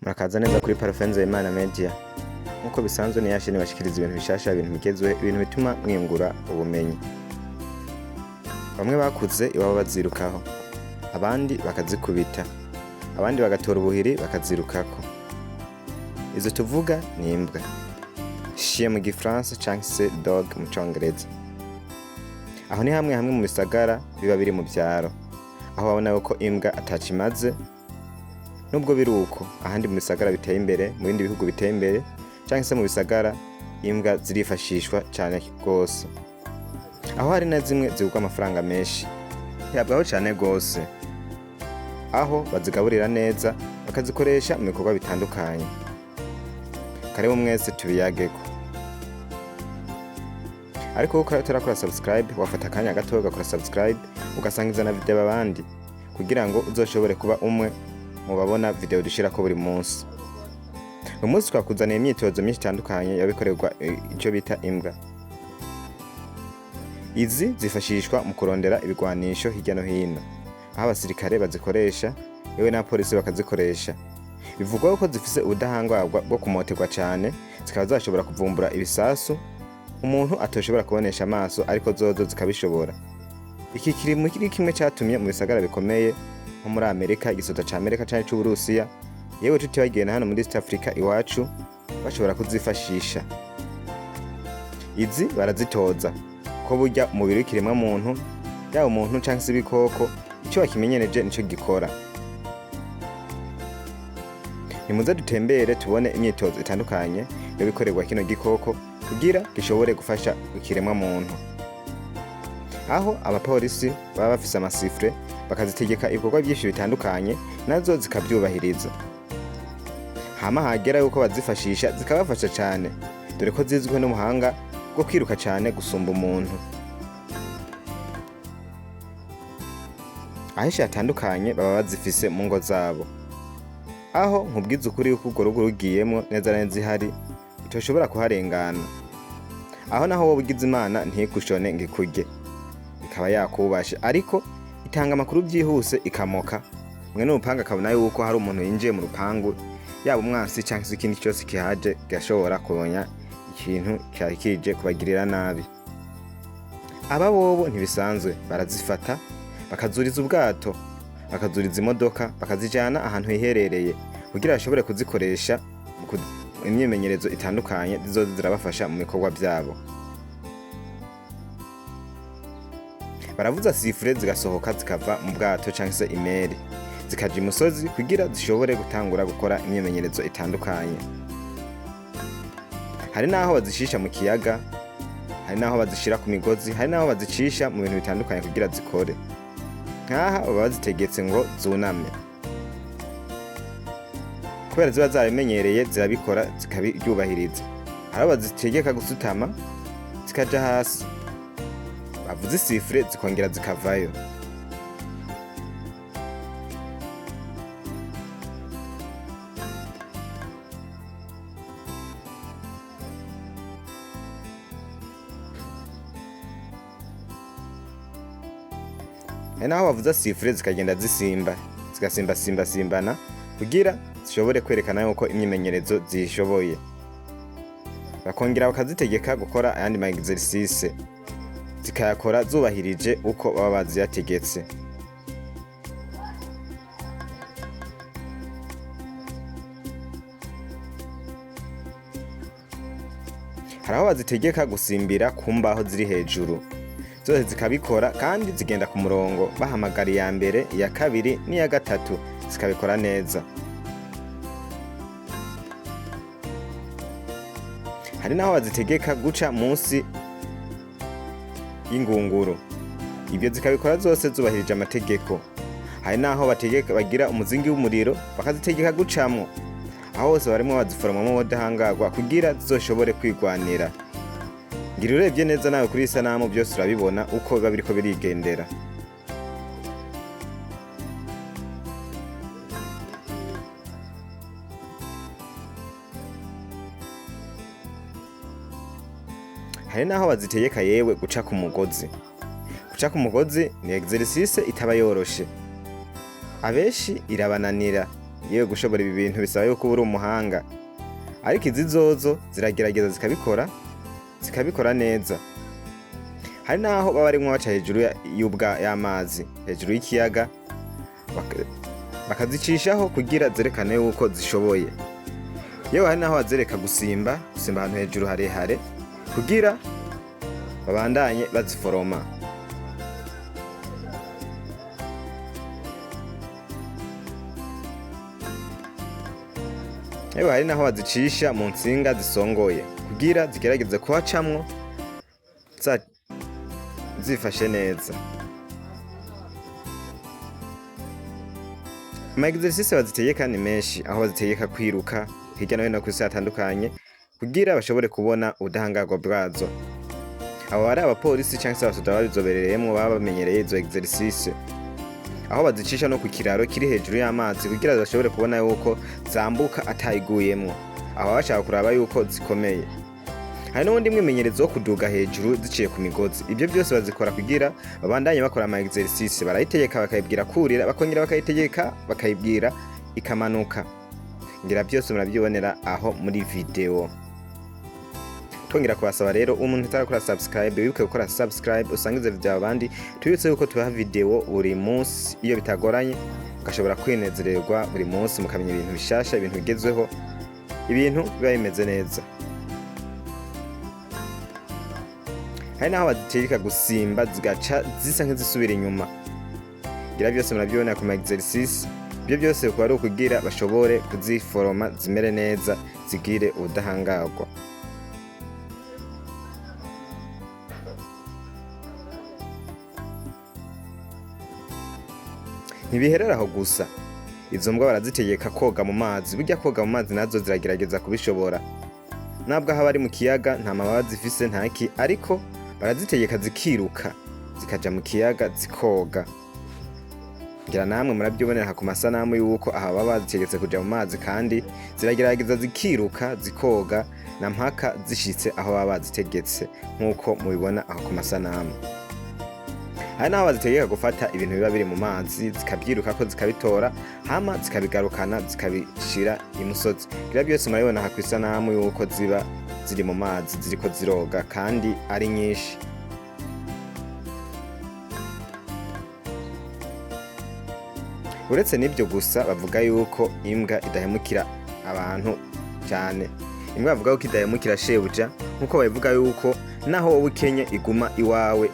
Murakaza neza kuri Parfait Nzeyimana Media. Nkuko bisanzwe ni yashini bashikiriza ibintu bishasha, ibintu bigezwe, ibintu bituma mwiyungura ubumenyi. Bamwe bakuze iwabo bazirukaho, abandi bakazikubita, abandi bagatora ubuhiri bakazirukako. Izo tuvuga ni imbwa, chien mu gifaransa canke se dog mu congereza. Aho ni hamwe mu bisagara biba biri mu vyaro, aho babona yuko imbwa atacimaze. Nubwo biruko ahandi mu bisagara biteye imbere, mu bindi bihugu biteye imbere canke se mu bisagara, imbwa zirifashishwa cyane gose. Aho hari na zimwe zigurwa amafaranga menshi, yabwaho cyane gose, aho bazigaburira neza bakazikoresha mu bikorwa bitandukanye. Karibu mwese tubiyageko. Ariko uko utarakora subscribe, wafata akanya gato ugakora subscribe, ugasangiza na video abandi kugira ngo uzoshobore kuba umwe mu babona video dushirako buri munsi. Uyu munsi twakuzaniye imyitozo myinshi itandukanye yabikorerwa icyo bita imbwa. Izi zifashishwa mu kurondera ibigwanisho hirya no hino, aho abasirikare bazikoresha, yewe na polisi bakazikoresha. Bivugwa ko zifise ubudahangarwa bwo kumoterwa cyane, zikaba zashobora kuvumbura ibisasu umuntu atoshobora kubonesha amaso, ariko zozo zikabishobora. Iki kiri mu kimwe cyatumye mu bisagara bikomeye nko muri Amerika, igisota ca Amerika canke c'Uburusiya, yewe tutibagenda hano muri East Africa iwacu, bashobora kuzifashisha. Izi barazitoza ko burya umubiri w'ikiremwa muntu, yaba umuntu canke se ibikoko, icyo bakimenyereje nico gikora. Nimuze dutembere tubone imyitozo itandukanye yo bikorerwa kino gikoko kugira gishobore gufasha ikiremwa muntu. Aho abapolisi baba bafise amasifre bakazitegeka ibikorwa byinshi bitandukanye, nazo zikabyubahiriza. Hama hagera yuko bazifashisha zikabafasha cyane, dore ko zizwiho n'umuhanga bwo kwiruka cyane gusumba umuntu. Ahisha hatandukanye baba bazifise mu ngo zabo, aho nkubwiza ukuri yuko urwo rugo rugiyemwo neza neza ihari utoshobora kuharengana. Aho naho wowe ugize Imana ntikushone ngo ikurye, ikaba yakubasha, ariko itanga amakuru byihuse ikamoka. Mwene urupanga akabona yuko hari umuntu yinjiye mu rupangu, yaba umwansi cyangwa se ikindi cyose kihaje gashobora kuronya ikintu cyakije kubagirira nabi. Aba bobo ntibisanzwe, barazifata bakazuriza ubwato, bakazuriza imodoka, bakazijana ahantu hiherereye kugira bashobore kuzikoresha imyimenyerezo itandukanye zizoza zirabafasha mu bikorwa byabo. Baravuza sifure zigasohoka zikava mu bwato cyangwa se imeri, zikaja imusozi kugira zishobore gutangura gukora imyimenyerezo itandukanye. Hari naho bazishisha mu kiyaga, hari naho bazishira ku migozi, hari naho bazicisha mu bintu bitandukanye kugira zikore. Nkaha baba bazitegetse ngo zuname, kubera ziba zarabimenyereye zirabikora zikabyubahiriza. Hari abo bazitegeka gusutama zikaja hasi, bavuza isifure zikongera zikavayo. Naho bavuza sifure zikagenda zisimba, simbana kugira zishobore kwerekana yuko imyimenyerezo zishoboye. Bakongera bakazitegeka gukora ayandi ma exercice, zikayakora zubahirije uko baba baziyategetse. Hari aho bazitegeka gusimbira ku mbaho ziri hejuru, zose zikabikora kandi zigenda ku murongo, bahamagara iya mbere, iya kabiri n'iya gatatu, zikabikora neza. Hari naho bazitegeka guca munsi y'ingunguru, ibyo zikabikora zose zubahirije amategeko. Hari naho bagira umuzingi w'umuriro, bakazitegeka gucamwo. Aho hose barimo baziforomamo ubudahangarwa kugira zizoshobore kwigwanira. Ngira urebye neza nawe kuri isanamu byose urabibona uko biba biriko birigendera. Hari naho bazitegeka yewe guca ku mugozi. Guca ku mugozi ni exercice itaba yoroshe, abenshi irabananira, yewe gushobora ibi bintu bisaba yuko uba uri umuhanga, ariko izi zozo ziragerageza zikabikora neza. Hari naho baba barimwo baca hejuru y'amazi, hejuru y'ikiyaga, bakazicishaho kugira zerekane yuko zishoboye. Yewe hari naho bazereka gusimba ahantu hejuru harehare kugira babandanye baziforoma. Yewe hari naho bazicisha mu ntsinga zisongoye kugira zigerageze kuhacamwo zifashe neza. Ama exercice bazitegeka ni menshi, aho bazitegeka kwiruka hirya no hino kw'isi hatandukanye kugira bashobore kubona ubudahangarwa bwazo. Abo bari abapolisi canke se abasoda babizobereyemwo baba bamenyereye izo exercice, aho bazicisha no ku kiraro kiri hejuru y'amazi kugira bashobore kubona yuko zambuka atayiguyemwo, aho bashaka kuraba yuko zikomeye. Hari n'ubundi mwimenyerezo wo kuduga hejuru ziciye ku migozi. Ibyo byose bazikora kugira babandanye bakora ama exercice, barayitegeka bakayibwira kurira, bakongera bakayitegeka bakayibwira ikamanuka. Ngira byose murabyibonera aho muri video. Twongera kubasaba rero umuntu utarakora subscribe wibuke gukora subscribe, usangize video abandi, tubibutse yuko tubaha video buri munsi iyo bitagoranye, ugashobora kwinezererwa buri munsi mukamenya ibintu bishasha, ibintu bigezweho, ibintu biba bimeze neza. Hari naho bazitegeka gusimba zigaca zisa nk'izisubira inyuma. Ngira byose murabyibonera ku ma exercice, ibyo byose bikaba ari ukugira bashobore kuziforoma zimere neza, zigire ubudahangarwa. Ntibiherera aho gusa, izo mbwa barazitegeka koga mu mazi. Burya koga mu mazi nazo ziragerageza kubishobora, nabwo aho bari mu kiyaga nta mababa zifise ntaki, ariko barazitegeka zikiruka zikaja mu kiyaga zikoga. Ngira namwe murabyibonera ku masanamu yuko aha baba bazitegetse kuja mu mazi, kandi ziragerageza zikiruka zikoga na mpaka zishitse aho baba bazitegetse nk'uko mubibona aho ku masanamu. Hari naho bazitegeka gufata ibintu biba biri mu mazi zikabyirukako zikabitora, hama zikabigarukana zikabishira imusozi. Ngira byose murabibona aha kw'isanamu yuko ziba ziri mu mazi ziriko ziroga kandi ari nyinshi. Uretse n'ibyo gusa bavuga yuko imbwa idahemukira abantu cyane. Imbwa bavuga yuko idahemukira shebuja, nkuko babivuga yuko naho wowe ukenye iguma iwawe.